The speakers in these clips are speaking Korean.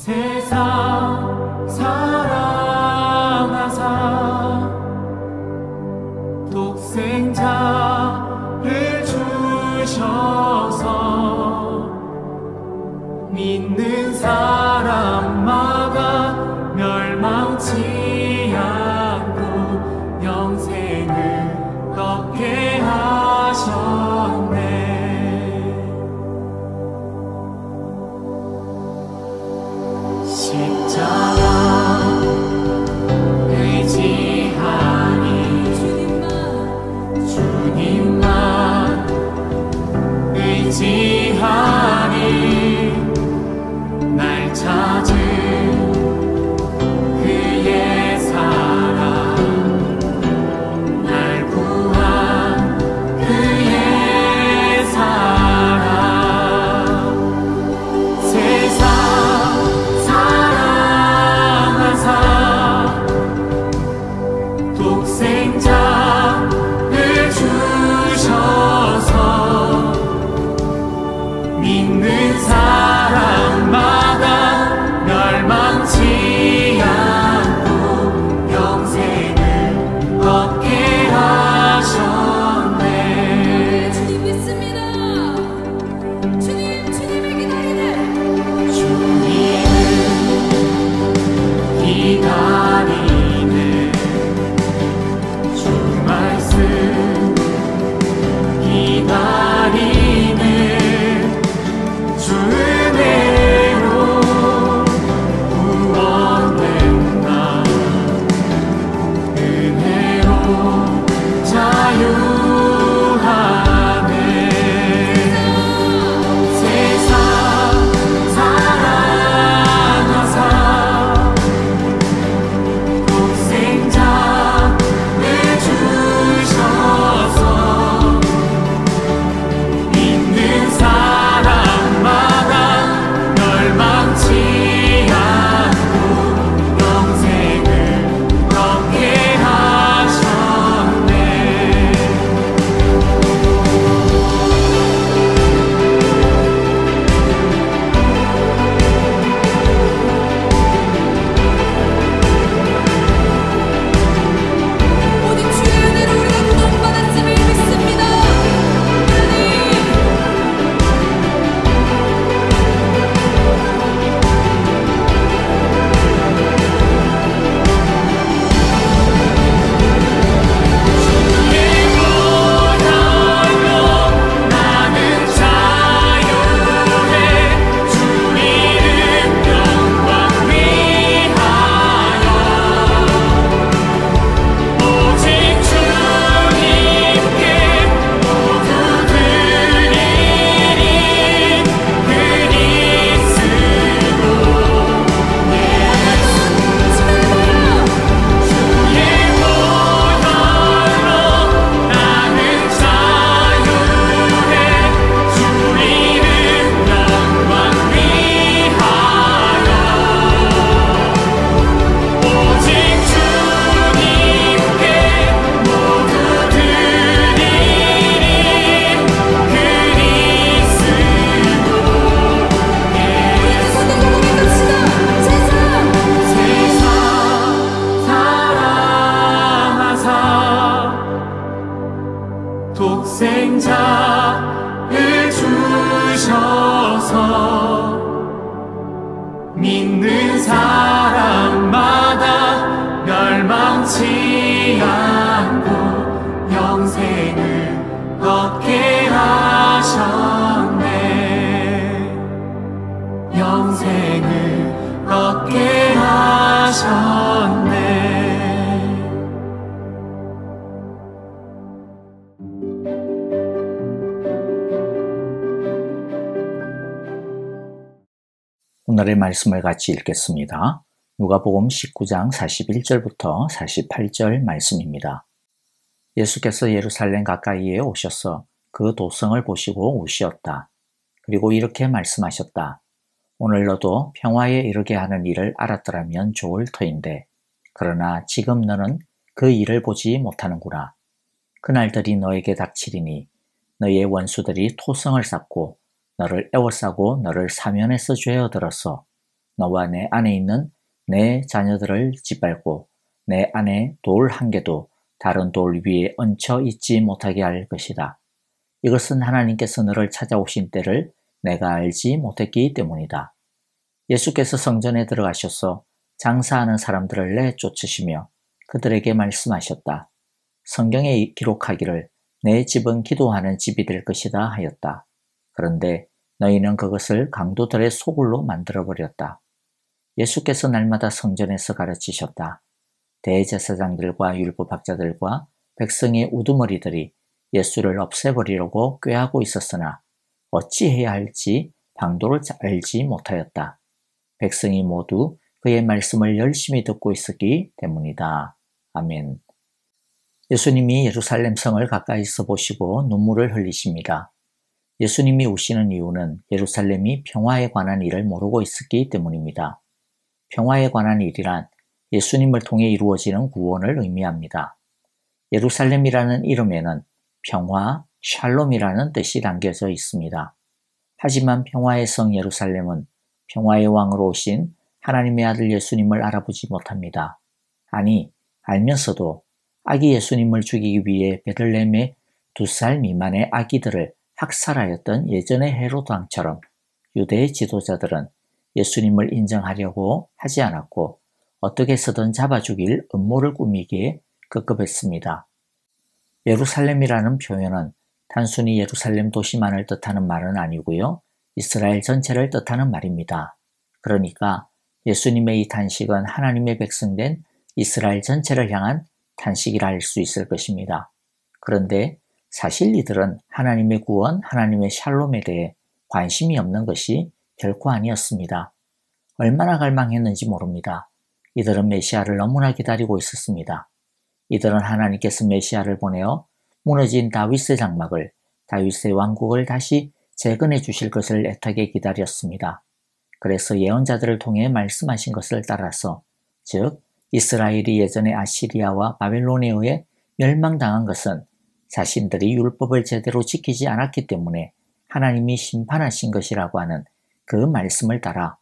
세상 사랑하사 독생자를 주셔서 믿는 사람마다 멸망치 않고 영생을 얻게 하셨네. 십자가 의지하니 주님만 의지하니 날 찾은 그의 사랑 날 구한 그의 사랑 세상 사랑하사 독생자를 주셔서 믿는 사람마다 멸망치 않고 영생을 얻게 하셨네. 주님 믿습니다. 주님을 기다리네. 주님을 기다리네. 주 말씀 기다리네. 주 은혜로 구원된 나 은혜로 자유하네. 세상 사랑하사 독생자를 주셔서 믿는 사람마다 멸망치 않고 영생을 얻게 하셨네. 오직 주의 은혜로 우리가 구원받았음을 믿습니다. 나는 자유해. 주 이름 영광 위하여 오직 주님께 모두 드리리. 그리스도 주의 보혈로 나는 자유해. 주 이름 영광 위하여 오직 주님께 모두 드리리. 세상 사랑하사 독생자를 주셔서 믿는 사람마다 멸망치 않고 영생을 얻게 하셨네. 영생을 얻게 하셨네. 오늘의 말씀을 같이 읽겠습니다. 누가복음 19장 41절부터 48절 말씀입니다. 예수께서 예루살렘 가까이에 오셔서 그 도성을 보시고 우시었다. 그리고 이렇게 말씀하셨다. 오늘 너도 평화에 이르게 하는 일을 알았더라면 좋을 터인데 그러나 지금 너는 그 일을 보지 못하는구나. 그날들이 너에게 닥치리니 너희의 원수들이 토성을 쌓고 너를 애워싸고 너를 사면에서 죄어들어서 너와 내 안에 있는 내 자녀들을 짓밟고 내 안에 돌 한 개도 다른 돌 위에 얹혀 있지 못하게 할 것이다. 이것은 하나님께서 너를 찾아오신 때를 내가 알지 못했기 때문이다. 예수께서 성전에 들어가셔서 장사하는 사람들을 내쫓으시며 그들에게 말씀하셨다. 성경에 기록하기를 내 집은 기도하는 집이 될 것이다 하였다. 그런데 너희는 그것을 강도들의 소굴로 만들어버렸다. 예수께서 날마다 성전에서 가르치셨다. 대제사장들과 율법학자들과 백성의 우두머리들이 예수를 없애버리려고 꾀하고 있었으나 어찌해야 할지 방도를 알지 못하였다. 백성이 모두 그의 말씀을 열심히 듣고 있었기 때문이다. 아멘. 예수님이 예루살렘 성을 가까이서 보시고 눈물을 흘리십니다. 예수님이 우시는 이유는 예루살렘이 평화에 관한 일을 모르고 있었기 때문입니다. 평화에 관한 일이란 예수님을 통해 이루어지는 구원을 의미합니다. 예루살렘이라는 이름에는 평화, 샬롬이라는 뜻이 담겨져 있습니다. 하지만 평화의 성 예루살렘은 평화의 왕으로 오신 하나님의 아들 예수님을 알아보지 못합니다. 아니, 알면서도 아기 예수님을 죽이기 위해 베들레헴의 2살 미만의 아기들을 학살하였던 예전의 헤로드 왕처럼 유대의 지도자들은 예수님을 인정하려고 하지 않았고 어떻게 해서든 잡아 죽일 음모를 꾸미기에 급급했습니다. 예루살렘이라는 표현은 단순히 예루살렘 도시만을 뜻하는 말은 아니고요. 이스라엘 전체를 뜻하는 말입니다. 그러니까 예수님의 이 탄식은 하나님의 백성된 이스라엘 전체를 향한 탄식이라 할 수 있을 것입니다. 그런데 사실 이들은 하나님의 구원, 하나님의 샬롬에 대해 관심이 없는 것이 결코 아니었습니다. 얼마나 갈망했는지 모릅니다. 이들은 메시아를 너무나 기다리고 있었습니다. 이들은 하나님께서 메시아를 보내어 무너진 다윗의 장막을, 다윗의 왕국을 다시 재건해 주실 것을 애타게 기다렸습니다. 그래서 예언자들을 통해 말씀하신 것을 따라서, 즉 이스라엘이 예전에 아시리아와 바벨론에 의해 멸망당한 것은 자신들이 율법을 제대로 지키지 않았기 때문에 하나님이 심판하신 것이라고 하는 그 말씀을 따라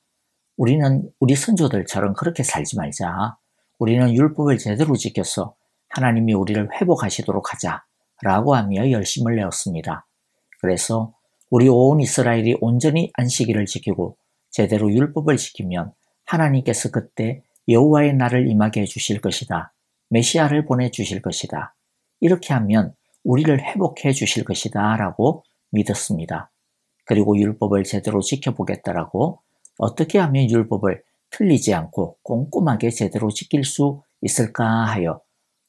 우리는 우리 선조들처럼 그렇게 살지 말자. 우리는 율법을 제대로 지켜서 하나님이 우리를 회복하시도록 하자 라고 하며 열심을 내었습니다. 그래서 우리 온 이스라엘이 온전히 안식일을 지키고 제대로 율법을 지키면 하나님께서 그때 여호와의 날을 임하게 해주실 것이다. 메시아를 보내주실 것이다. 이렇게 하면 우리를 회복해 주실 것이다 라고 믿었습니다. 그리고 율법을 제대로 지켜보겠다라고 어떻게 하면 율법을 틀리지 않고 꼼꼼하게 제대로 지킬 수 있을까 하여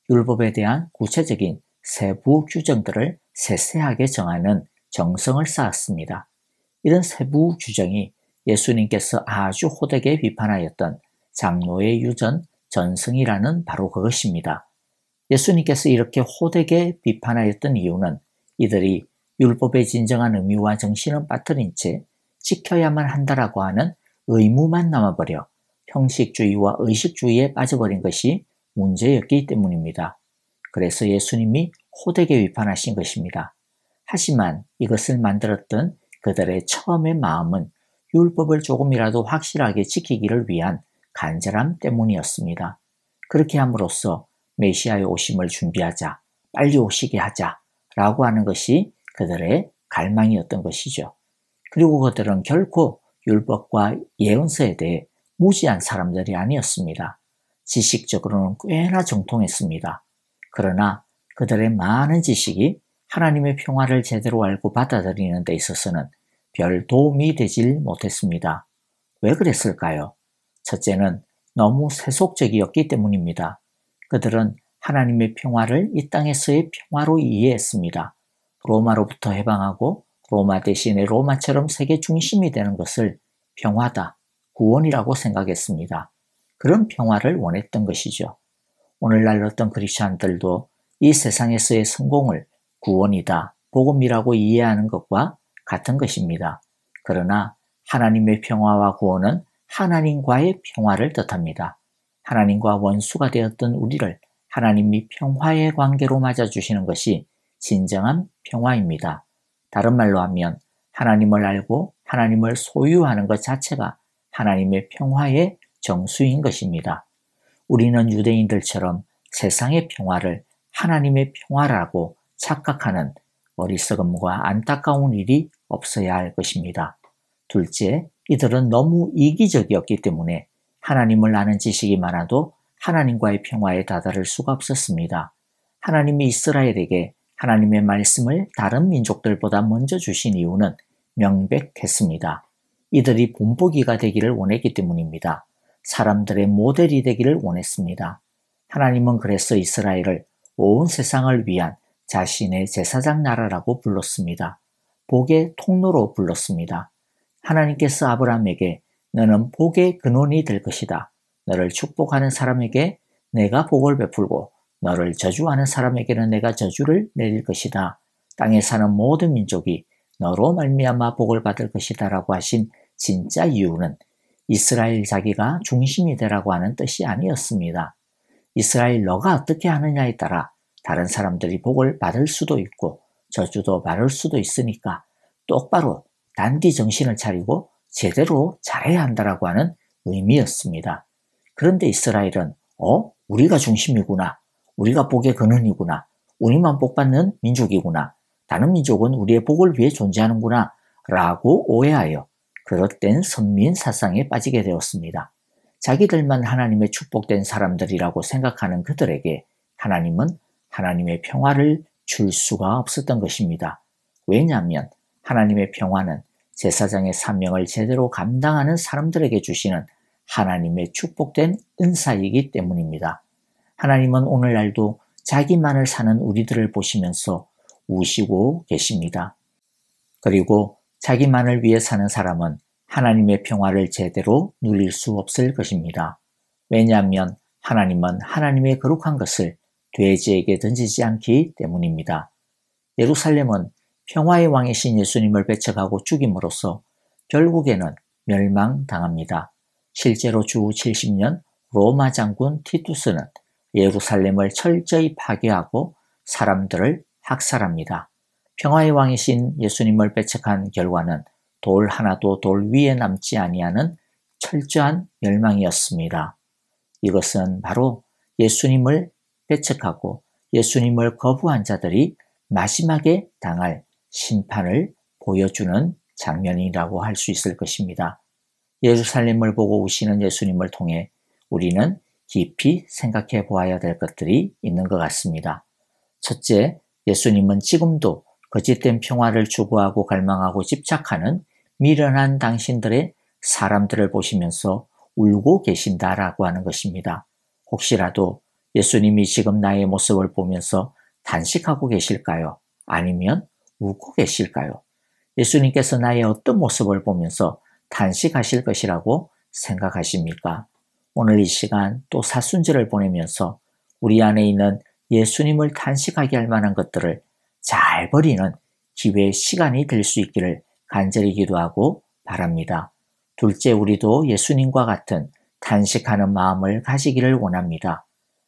율법에 대한 구체적인 세부 규정들을 세세하게 정하는 정성을 쌓았습니다. 이런 세부 규정이 예수님께서 아주 호되게 비판하였던 장로의 유전, 전승이라는 바로 그것입니다. 예수님께서 이렇게 호되게 비판하였던 이유는 이들이 율법의 진정한 의미와 정신은 빠뜨린 채 지켜야만 한다라고 하는 의무만 남아버려 형식주의와 의식주의에 빠져버린 것이 문제였기 때문입니다. 그래서 예수님이 호되게 비판하신 것입니다. 하지만 이것을 만들었던 그들의 처음의 마음은 율법을 조금이라도 확실하게 지키기를 위한 간절함 때문이었습니다. 그렇게 함으로써 메시아의 오심을 준비하자, 빨리 오시게 하자 라고 하는 것이 그들의 갈망이었던 것이죠. 그리고 그들은 결코 율법과 예언서에 대해 무지한 사람들이 아니었습니다. 지식적으로는 꽤나 정통했습니다. 그러나 그들의 많은 지식이 하나님의 평화를 제대로 알고 받아들이는 데 있어서는 별 도움이 되질 못했습니다. 왜 그랬을까요? 첫째는 너무 세속적이었기 때문입니다. 그들은 하나님의 평화를 이 땅에서의 평화로 이해했습니다. 로마로부터 해방하고 로마 대신에 로마처럼 세계 중심이 되는 것을 평화다, 구원이라고 생각했습니다. 그런 평화를 원했던 것이죠. 오늘날 어떤 크리스찬들도 이 세상에서의 성공을 구원이다, 복음이라고 이해하는 것과 같은 것입니다. 그러나 하나님의 평화와 구원은 하나님과의 평화를 뜻합니다. 하나님과 원수가 되었던 우리를 하나님이 평화의 관계로 맞아주시는 것이 진정한 평화입니다. 다른 말로 하면 하나님을 알고 하나님을 소유하는 것 자체가 하나님의 평화의 정수인 것입니다. 우리는 유대인들처럼 세상의 평화를 하나님의 평화라고 착각하는 어리석음과 안타까운 일이 없어야 할 것입니다. 둘째, 이들은 너무 이기적이었기 때문에 하나님을 아는 지식이 많아도 하나님과의 평화에 다다를 수가 없었습니다. 하나님이 이스라엘에게 하나님의 말씀을 다른 민족들보다 먼저 주신 이유는 명백했습니다. 이들이 본보기가 되기를 원했기 때문입니다. 사람들의 모델이 되기를 원했습니다. 하나님은 그래서 이스라엘을 온 세상을 위한 자신의 제사장 나라라고 불렀습니다. 복의 통로로 불렀습니다. 하나님께서 아브라함에게 너는 복의 근원이 될 것이다. 너를 축복하는 사람에게 내가 복을 베풀고 너를 저주하는 사람에게는 내가 저주를 내릴 것이다. 땅에 사는 모든 민족이 너로 말미암아 복을 받을 것이다 라고 하신 진짜 이유는 이스라엘 자기가 중심이 되라고 하는 뜻이 아니었습니다. 이스라엘 너가 어떻게 하느냐에 따라 다른 사람들이 복을 받을 수도 있고 저주도 받을 수도 있으니까 똑바로 단디 정신을 차리고 제대로 잘해야 한다라고 하는 의미였습니다. 그런데 이스라엘은 우리가 중심이구나. 우리가 복의 근원이구나. 우리만 복받는 민족이구나. 다른 민족은 우리의 복을 위해 존재하는구나 라고 오해하여 그릇된 선민 사상에 빠지게 되었습니다. 자기들만 하나님의 축복된 사람들이라고 생각하는 그들에게 하나님은 하나님의 평화를 줄 수가 없었던 것입니다. 왜냐하면 하나님의 평화는 제사장의 사명을 제대로 감당하는 사람들에게 주시는 하나님의 축복된 은사이기 때문입니다. 하나님은 오늘날도 자기만을 사는 우리들을 보시면서 우시고 계십니다. 그리고 자기만을 위해 사는 사람은 하나님의 평화를 제대로 누릴 수 없을 것입니다. 왜냐하면 하나님은 하나님의 거룩한 것을 돼지에게 던지지 않기 때문입니다. 예루살렘은 평화의 왕이신 예수님을 배척하고 죽임으로써 결국에는 멸망당합니다. 실제로 주 70년 로마 장군 티투스는 예루살렘을 철저히 파괴하고 사람들을 학살합니다. 평화의 왕이신 예수님을 배척한 결과는 돌 하나도 돌 위에 남지 아니하는 철저한 멸망이었습니다. 이것은 바로 예수님을 배척하고 예수님을 거부한 자들이 마지막에 당할 심판을 보여주는 장면이라고 할 수 있을 것입니다. 예루살렘을 보고 우시는 예수님을 통해 우리는 깊이 생각해 보아야 될 것들이 있는 것 같습니다. 첫째, 예수님은 지금도 거짓된 평화를 추구하고 갈망하고 집착하는 미련한 당신들의 사람들을 보시면서 울고 계신다라고 하는 것입니다. 혹시라도 예수님이 지금 나의 모습을 보면서 단식하고 계실까요? 아니면 웃고 계실까요? 예수님께서 나의 어떤 모습을 보면서 단식하실 것이라고 생각하십니까? 오늘 이 시간 또 사순절을 보내면서 우리 안에 있는 예수님을 탄식하게 할 만한 것들을 잘 버리는 기회의 시간이 될 수 있기를 간절히 기도하고 바랍니다. 둘째, 우리도 예수님과 같은 탄식하는 마음을 가지기를 원합니다.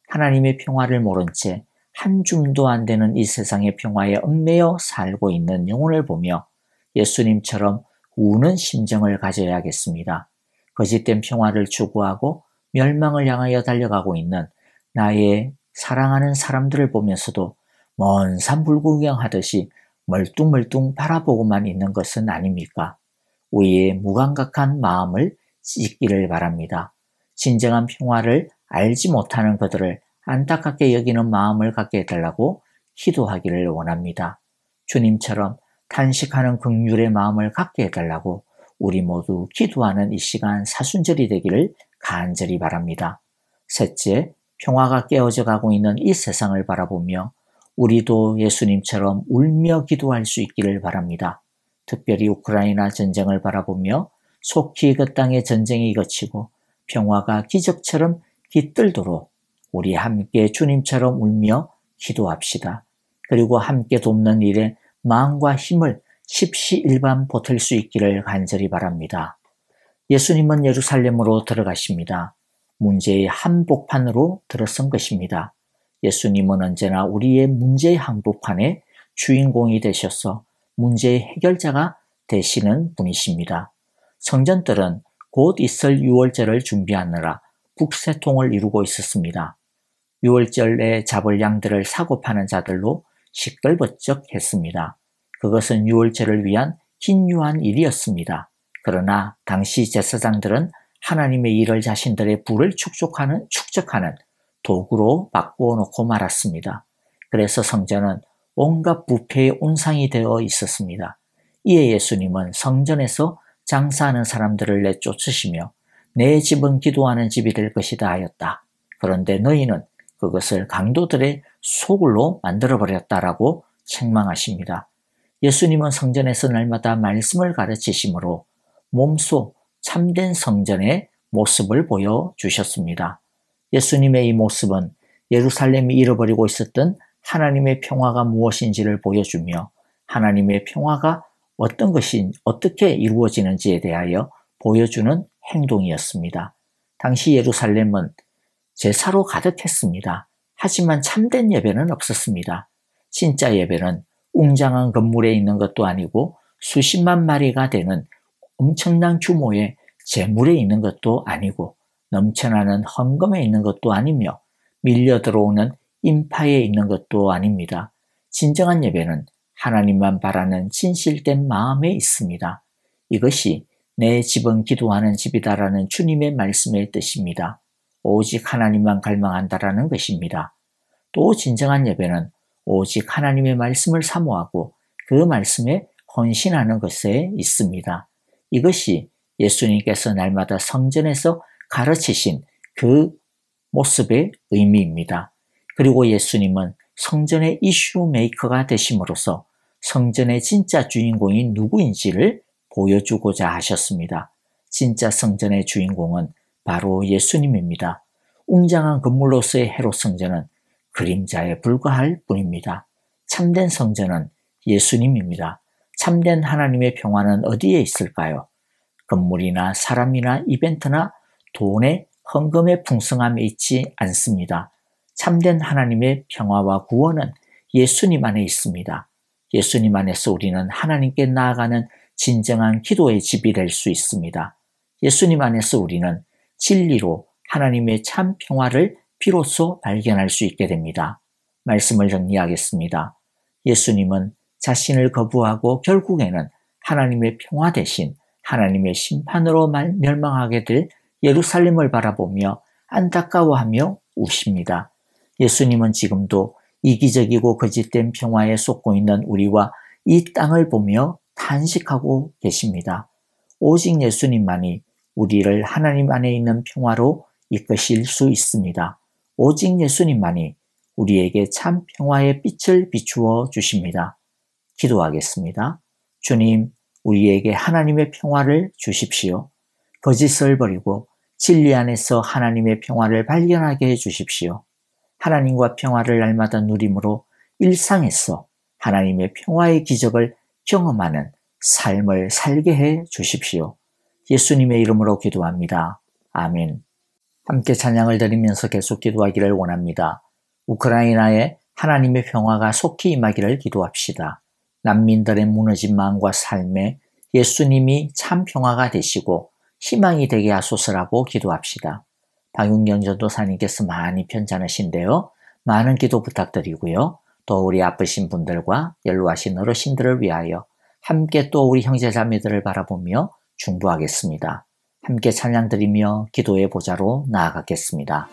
하나님의 평화를 모른 채 한 줌도 안 되는 이 세상의 평화에 얽매여 살고 있는 영혼을 보며 예수님처럼 우는 심정을 가져야겠습니다. 거짓된 평화를 추구하고 멸망을 향하여 달려가고 있는 나의 사랑하는 사람들을 보면서도 먼 산 불구경하듯이 멀뚱멀뚱 바라보고만 있는 것은 아닙니까? 우리의 무감각한 마음을 찢기를 바랍니다. 진정한 평화를 알지 못하는 그들을 안타깝게 여기는 마음을 갖게 해달라고 기도하기를 원합니다. 주님처럼 탄식하는 긍휼의 마음을 갖게 해달라고 우리 모두 기도하는 이 시간 사순절이 되기를 간절히 바랍니다. 셋째, 평화가 깨어져 가고 있는 이 세상을 바라보며 우리도 예수님처럼 울며 기도할 수 있기를 바랍니다. 특별히 우크라이나 전쟁을 바라보며 속히 그 땅의 전쟁이 그치고 평화가 기적처럼 깃들도록 우리 함께 주님처럼 울며 기도합시다. 그리고 함께 돕는 일에 마음과 힘을 십시일반 보탤 수 있기를 간절히 바랍니다. 예수님은 예루살렘으로 들어가십니다. 문제의 한복판으로 들어선 것입니다. 예수님은 언제나 우리의 문제의 한복판의 주인공이 되셔서 문제의 해결자가 되시는 분이십니다. 성전들은 곧 있을 유월절을 준비하느라 북새통을 이루고 있었습니다. 유월절에 잡을 양들을 사고 파는 자들로 시끌벅적했습니다. 그것은 유월절을 위한 긴유한 일이었습니다. 그러나 당시 제사장들은 하나님의 일을 자신들의 부를 축적하는 도구로 바꾸어 놓고 말았습니다. 그래서 성전은 온갖 부패의 온상이 되어 있었습니다. 이에 예수님은 성전에서 장사하는 사람들을 내쫓으시며 내 집은 기도하는 집이 될 것이다 하였다. 그런데 너희는 그것을 강도들의 소굴로 만들어버렸다라고 책망하십니다. 예수님은 성전에서 날마다 말씀을 가르치심으로 몸소 참된 성전의 모습을 보여주셨습니다. 예수님의 이 모습은 예루살렘이 잃어버리고 있었던 하나님의 평화가 무엇인지를 보여주며 하나님의 평화가 어떻게 이루어지는지에 대하여 보여주는 행동이었습니다. 당시 예루살렘은 제사로 가득했습니다. 하지만 참된 예배는 없었습니다. 진짜 예배는 웅장한 건물에 있는 것도 아니고 수십만 마리가 되는 엄청난 규모의 재물에 있는 것도 아니고 넘쳐나는 헌금에 있는 것도 아니며 밀려 들어오는 인파에 있는 것도 아닙니다. 진정한 예배는 하나님만 바라는 진실된 마음에 있습니다. 이것이 내 집은 기도하는 집이다라는 주님의 말씀의 뜻입니다. 오직 하나님만 갈망한다라는 것입니다. 또 진정한 예배는 오직 하나님의 말씀을 사모하고 그 말씀에 헌신하는 것에 있습니다. 이것이 예수님께서 날마다 성전에서 가르치신 그 모습의 의미입니다. 그리고 예수님은 성전의 이슈 메이커가 되심으로써 성전의 진짜 주인공이 누구인지를 보여주고자 하셨습니다. 진짜 성전의 주인공은 바로 예수님입니다. 웅장한 건물로서의 헤롯 성전은 그림자에 불과할 뿐입니다. 참된 성전은 예수님입니다. 참된 하나님의 평화는 어디에 있을까요? 건물이나 사람이나 이벤트나 돈의 헌금의 풍성함에 있지 않습니다. 참된 하나님의 평화와 구원은 예수님 안에 있습니다. 예수님 안에서 우리는 하나님께 나아가는 진정한 기도의 집이 될 수 있습니다. 예수님 안에서 우리는 진리로 하나님의 참 평화를 비로소 발견할 수 있게 됩니다. 말씀을 정리하겠습니다. 예수님은 자신을 거부하고 결국에는 하나님의 평화 대신 하나님의 심판으로 멸망하게 될 예루살렘을 바라보며 안타까워하며 우십니다. 예수님은 지금도 이기적이고 거짓된 평화에 쏟고 있는 우리와 이 땅을 보며 탄식하고 계십니다. 오직 예수님만이 우리를 하나님 안에 있는 평화로 이끄실 수 있습니다. 오직 예수님만이 우리에게 참 평화의 빛을 비추어 주십니다. 기도하겠습니다. 주님, 우리에게 하나님의 평화를 주십시오. 거짓을 버리고 진리 안에서 하나님의 평화를 발견하게 해 주십시오. 하나님과 평화를 날마다 누림으로 일상에서 하나님의 평화의 기적을 경험하는 삶을 살게 해 주십시오. 예수님의 이름으로 기도합니다. 아멘. 함께 찬양을 드리면서 계속 기도하기를 원합니다. 우크라이나에 하나님의 평화가 속히 임하기를 기도합시다. 난민들의 무너진 마음과 삶에 예수님이 참 평화가 되시고 희망이 되게 하소서라고 기도합시다. 박윤경 전도사님께서 많이 편찮으신데요. 많은 기도 부탁드리고요. 또 우리 아프신 분들과 연로하신 어르신들을 위하여 함께 또 우리 형제자매들을 바라보며 중보하겠습니다. 함께 찬양드리며 기도의 보좌로 나아가겠습니다.